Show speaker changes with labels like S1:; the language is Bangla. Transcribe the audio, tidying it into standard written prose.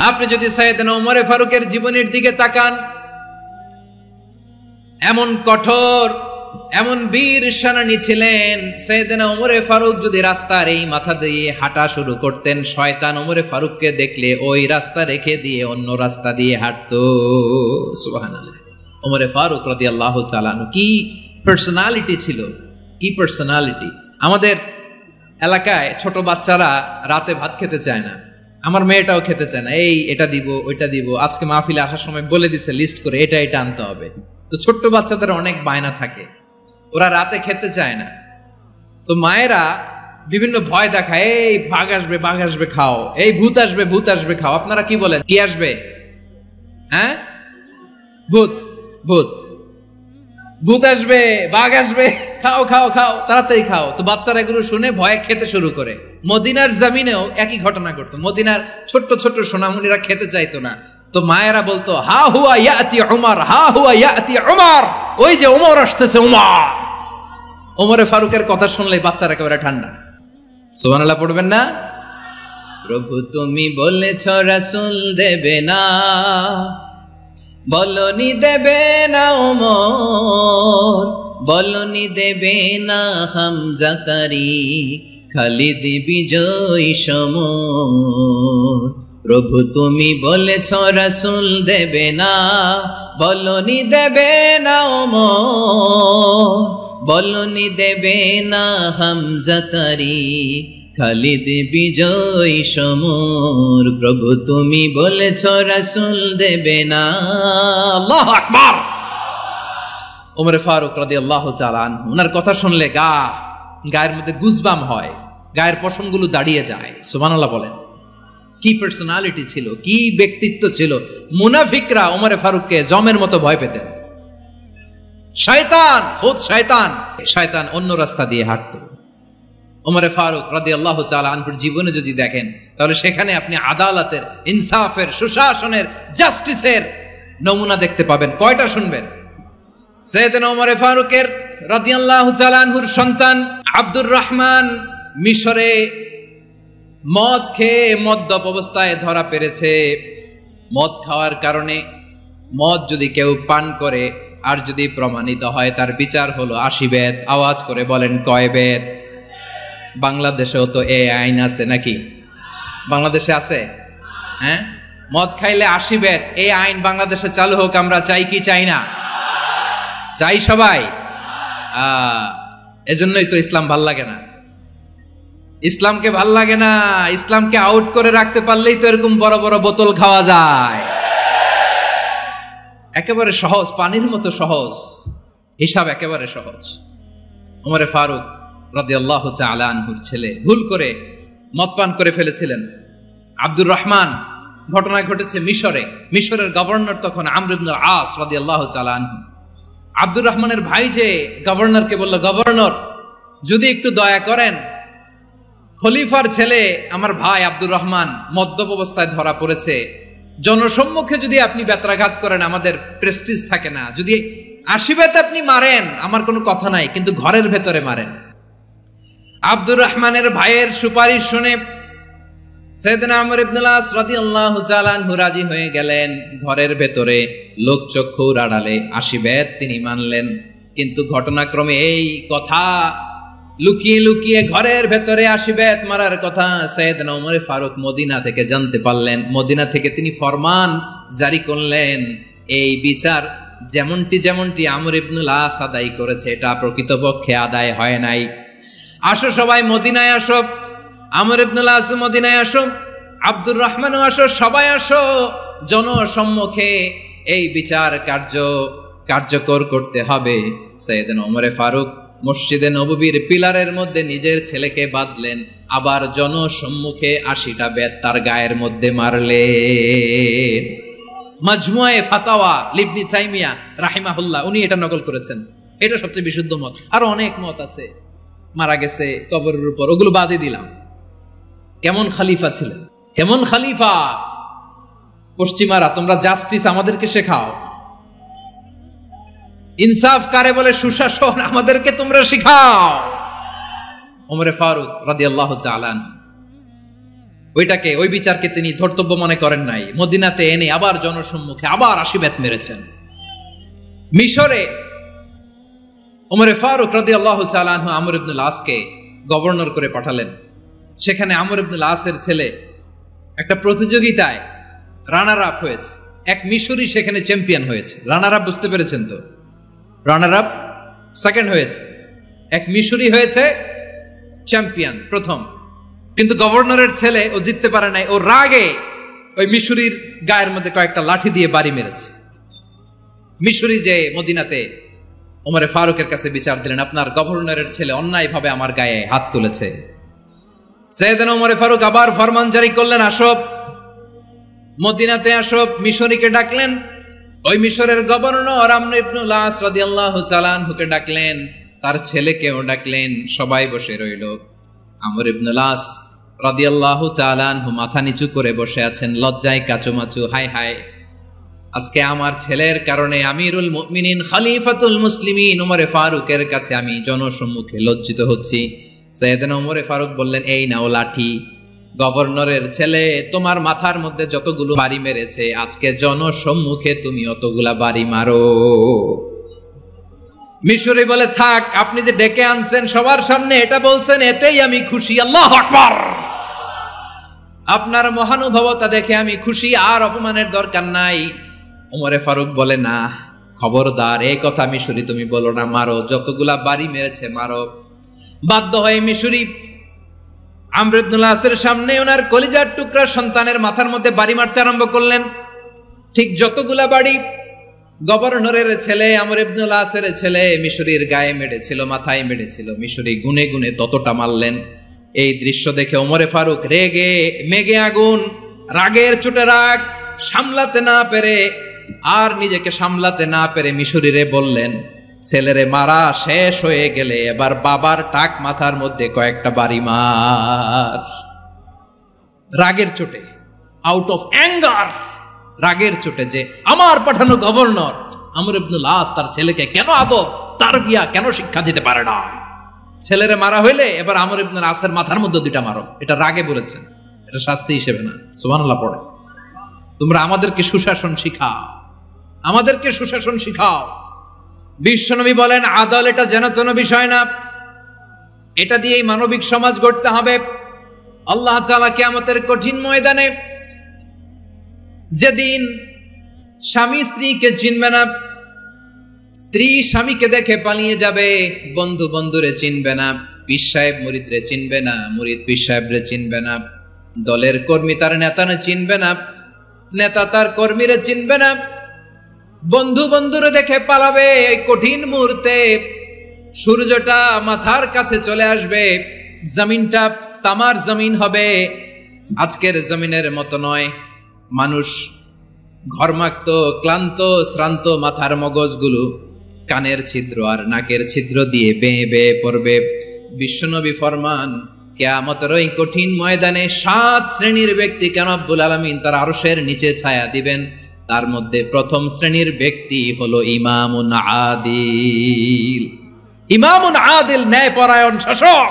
S1: আপনি যদি সাইয়েদনা ওমর ফারুকের জীবনের দিকে তাকান, এমন কঠোর, এমন বীর সেনানী ছিলেন। সাইয়েদনা ওমর ফারুক যদি রাস্তার এই মাথা দিয়ে হাঁটা শুরু করতেন, শয়তান ওমর ফারুককে দেখলে ওই রাস্তা রেখে দিয়ে অন্য রাস্তা দিয়ে হাঁটতো। সুবহানাল্লাহ। ওমর ফারুক রাদিয়াল্লাহু তাআলা আনহু কি পার্সোনালিটি ছিল, কি পার্সোনালিটি। আমাদের এলাকায় ছোট বাচ্চারা রাতে ভাত খেতে চায় না, আমার মেয়েটাও খেতে চায় না। এই এটা দিব, ওইটা দিব, আজকে মাহফিলে আসার সময় বলে দিছে লিস্ট করে এটা এটা আনতে হবে। তো ছোট্ট বাচ্চাদের অনেক বায়না থাকে, ওরা রাতে খেতে চায় না। তো মায়েরা বিভিন্ন ভয় দেখায়, এই বাঘ আসবে খাও, এই ভূত আসবে খাও। আপনারা কি বলেন, কি আসবে? হ্যাঁ, ভূত ভূত ভূত আসবে, বাঘ আসবে, খাও খাও খাও, তাড়াতাড়ি খাও। তো বাচ্চারা এগুলো শুনে ভয়ে খেতে শুরু করে। মদিনার জমিনেও একই ঘটনা ঘটতো। মদিনার ছোট্ট ছোট্ট সোনামণিরা খেতে চাইতো না, তো মায়েরা বলতো হা হুয়া ইয়াতি উমর, হা হুয়া ইয়াতি উমর, ওই যে ওমর আসতেছে, ওমর। ওমরে ফারুকের কথা শুনলে বাচ্চারা একেবারে ঠান্ডা। সুবহানাল্লাহ পড়বেন না? প্রভু তুমি বলেছ রাসূল দেবে না, বলনি দেবে না ওমর, বলনি দেবে না হামজা তারিক, খালিদ বিজয় সমর। প্রভু তুমি বলেছ রাসূল দেবে না, বলনি দেবে না ওমর, বলনি দেবে না হামজা তারিক, খালিদ বিজয় সমর। প্রভু তুমি বলেছ রাসূল দেবে না। আল্লাহু আকবার। ওমর ফারুক রাদিয়াল্লাহু তাআলা আনহু, ওনার কথা শুনলে গায়ের মধ্যে গুজবাম হয়, গায়ের পশমগুলো দাঁড়িয়ে যায়। সুবহানাল্লাহ বলেন। কি পার্সোনালিটি ছিল, কি ব্যক্তিত্ব ছিল। মুনাফিকরা ওমর ফারুককে জমের মতো ভয় পেতেন। শয়তান, খুদ শয়তান, শয়তান অন্য রাস্তা দিয়ে হাঁটতো। ওমর ফারুক রাদিয়াল্লাহু তাআলা আনহুর জীবনে যদি দেখেন, তাহলে সেখানে আপনি আদালতের, ইনসাফের, সুশাসনের, জাস্টিসের নমুনা দেখতে পাবেন। কয়টা শুনবেন? সাইয়েদনা ওমর ফারুকের রাদিয়াল্লাহু তাআলা আনহুর সন্তান আব্দুর রহমান মিশরে মদ খেয়ে মদ্যপ অবস্থায় ধরা পড়েছে। মদ খাওয়ার কারণে, মদ যদি কেউ পান করে আর যদি প্রমাণিত হয়, তার বিচার হলো 80 বেত। আওয়াজ করে বলেন কয় বেত? বাংলাদেশেও তো এই আইন আছে নাকি? বাংলাদেশে আছে? হ্যাঁ, মদ খাইলে 80 বেত, এই আইন বাংলাদেশে চালু হোক। আমরা চাই কি চাই না? চাই সবাই। এজন্যই তো ইসলাম ভাল লাগে না। ইসলামকে ভাল লাগে না। ইসলামকে আউট করে রাখতে পারলেই তো এরকম বড় বড় বোতল খাওয়া যায়। একেবারে সহজ, পানির মতো সহজ হিসাব, একেবারে সহজ। ওমর ফারুক রাদিয়াল্লাহু তাআলা আনহুর ছেলে ভুল করে মদ পান করে ফেলেছিলেন। আব্দুর রহমান, ঘটনা ঘটেছে মিশরে। মিশরের গভর্নর তখন আমর ইবনে আস রাদিয়াল্লাহু তাআলা আনহু। আব্দুর রহমানের ভাই যে গভর্নরকে বলল, গভর্নর যদি একটু দয়া করেন, খলিফার ছেলে আমার ভাই আব্দুর রহমান মদ্যপ অবস্থায় ধরা পড়েছে, জনসম্মুখে যদি আপনি বেত্রাঘাত করেন আমাদের প্রেস্টিজ থাকে না, যদি 80 বেত আপনি মারেন আমার কোনো কথা নাই, কিন্তু ঘরের ভেতরে মারেন। আব্দুর রহমানের ভাইয়ের সুপারিশ শুনে সাইয়েদনা আমর ইবনে আস রাদিয়াল্লাহু তাআলা আনহু রাজি হয়ে গেলেন। ঘরের ভেতরে লোকচক্ষুর আড়ালে 80 বেত তিনি মানলেন। কিন্তু ঘটনাক্রমে এই কথা লুকিয়ে লুকিয়ে ঘরের ভেতরে 80 বেত মারার কথা সাইয়েদনা ওমর ফারুক মদিনা থেকে জানতে পারলেন। মদিনা থেকে তিনি ফরমান জারি করলেন, এই বিচার যেমনটি আমর ইবনে আস আদায় করেছে, এটা প্রকৃতপক্ষে আদায় হয় নাই। আসো সবাই মদিনায় আসো, আমর ইবনে আস মদিনায় আসো, আব্দুর রহমানও আসো, সবাই আসো, জনসম্মুখে এই বিচার কার্যকর করতে হবে। সাইয়েদনা ওমর ফারুক মসজিদে নববীর পিলারের মধ্যে নিজের ছেলেকে বাঁধলেন, আবার জনসম্মুখে 80টা বেত তার গায়ের মধ্যে মারলেন। মাজমুয়ে ফাতাওয়া ইবনে তাইমিয়া রাহিমাহুল্লাহ উনি এটা নকল করেছেন। এটা সবচেয়ে বিশুদ্ধ মত। আরো অনেক মত আছে, মারা গেছে কবরের উপর, ওগুলো বাদই দিলাম। কেমন খলিফা ছিলেন, কেমন খলিফা! পশ্চিমারা তোমরা জাস্টিস আমাদেরকে শেখাও, ইনসাফ কারে বলে, সুশাসন আমাদেরকে তোমরা শিখাও। ওমর ফারুক রাদিয়াল্লাহু তাআলা ওইটাকে, ওই বিচারকে তিনি ধর্তব্য মনে করেন নাই। মদিনাতে এনে আবার জনসম্মুখে আবার 80 বেত মেরেছেন। মিশরে ওমরে ফারুক রাদিয়াল্লাহু তাআলা আনহু আমর ইবনুল আসকে গভর্নর করে পাঠালেন। সেখানে আমর ইবনুল আসের ছেলে একটা প্রতিযোগিতায় রানার আপ হয়েছে। এক মিশরি সেখানে চ্যাম্পিয়ন হয়েছে। রানার আপ বুঝতে পেরেছেন তো? রানার আপ সেকেন্ড হয়েছে, এক মিশরি হয়েছে চ্যাম্পিয়ন প্রথম। কিন্তু গভর্নরের ছেলে ও জিততে পারে নাই। ও রাগে ওই মিশরির গায়ের মধ্যে কয়েকটা লাঠি দিয়ে বাড়ি মেরেছে। মিশরি যে মদিনাতে ওমরে ফারুকের কাছে বিচার দিলেন, আপনার গভর্নরের ছেলে অন্যায়ভাবে আমার গায়ে হাত তুলেছে। সাইয়েদনা ওমরে ফারুক আবার ফরমান জারি করলেন, আসো মদিনাতে আসো। মিশরীকে ডাকলেন। ওই মিশরের গভর্নর আমর ইবনুল আস রাদিয়াল্লাহু তাআলা আনহুকে ডাকলেন, তার ছেলেকেও ডাকলেন। সবাই বসে রইল। আমর ইবনুল আস রাদিয়াল্লাহু তাআলা আনহু মাথা নিচু করে বসে আছেন, লজ্জায় কাচুমাচু। হায় হায়, আজকে আমার ছেলের কারণে আমিরুল মুমিনিন খলিফাতুল মুসলিমিন ওমরে ফারুকের কাছে আমি জনসম্মুখে লজ্জিত হচ্ছি। সাইয়েদনা ওমরে ফারুক বললেন, এই নাও লাঠি। গভর্নরের ছেলে তোমার মাথার মধ্যে যতগুলো বাড়ি মেরেছে, আজকে জনসম্মুখে তুমি অতগুলা বাড়ি মারো। মিশরি বলে, থাক, আপনি যে ডেকে আনছেন সবার সামনে এটা বলছেন, এতেই আমি খুশি। আল্লাহু আকবার। আপনার মহানুভবতা দেখে আমি খুশি, আর অপমানের দরকার নাই। ওমরে ফারুক বলে, না, খবরদার, এই কথা মিশরি তুমি বলো না, মারো, যতগুলা বাড়ি মেরেছে মারো। বাধ্য হয়ে মিশরি আমর ইবনুল আসের সামনে ওনার কলিজার টুকরা সন্তানের মাথার মধ্যে বাড়ি মারতে আরম্ভ করলেন। ঠিক যতগুলা বাড়ি গভর্নরের ছেলে আমর ইবনুল আসের ছেলে মিশরির গায়ে মেরেছিল, মাথায় মেরেছিল, মিশরি গুনে গুনে ততটা মারলেন। এই দৃশ্য দেখে ওমরে ফারুক রেগে মেগে আগুন, রাগের চোটে রাগ সামলাতে না পেরে, আর নিজেকে সামলাতে না পেরে মিশরিরে বললেন, ছেলেরে মারা শেষ হয়ে গেলে এবার বাবার টাক মাথার মধ্যে কয়েকটা বাড়ি মার। রাগের চোটে, আউট অফ অ্যাঙ্গার, রাগের চোটে, যে আমার পাঠানো গভর্নর আমর ইবনুল আস তার ছেলেকে কেন আদব তারবিয়া কেন শিক্ষা দিতে পারে না। ছেলেরে মারা হইলে এবার আমর ইবনুল আসের মাথার মধ্যে দুইটা মারো। এটা রাগে বলেছেন, এটা শাস্তি হিসেবে না। সুবহানাল্লাহ পড়ে। তোমরা আমাদেরকে সুশাসন শিখাও, আমাদেরকে সুশাসন শিখাও। বিশ্বনবী বলেন, আদল এটা যেন তেন বিষয় না, এটা দিয়েই মানবিক সমাজ গড়তে হবে। আল্লাহ তাআলা কিয়ামতের কঠিন ময়দানে, যেদিন স্বামী স্ত্রীকে চিনবে না, স্ত্রী স্বামীকে দেখে পালিয়ে যাবে, বন্ধু বন্ধুরে চিনবে না, পীর সাহেব মুরিদরে চিনবে না, মুরিদ পীর সাহেবরে চিনবে না, দলের কর্মী তার নেতারে চিনবে না, নেতা তার কর্মীরে চিনবে না, বন্ধু বন্ধুরে দেখে পালাবে। এই কঠিন মুহূর্তে সূর্যটা মাথার কাছে চলে আসবে, জমিনটা তামার জমিন হবে, আজকের জমিনের মতো নয়। মানুষ ঘর্মাক্ত, ক্লান্ত, শ্রান্ত মাথার মগজগুলো কানের ছিদ্র আর নাকের ছিদ্র দিয়ে বেয়ে বেয়ে পড়বে। বিশ্বনবী ফরমান, কিয়ামতের ওই কঠিন ময়দানে 7 শ্রেণীর ব্যক্তিকে রব্বুল আলামিন তার আরশের নিচে ছায়া দিবেন। তার মধ্যে প্রথম শ্রেণীর ব্যক্তি হলো ইমামুন আদিল। ইমামুন আদিল, ন্যায়পরায়ণ শাসক।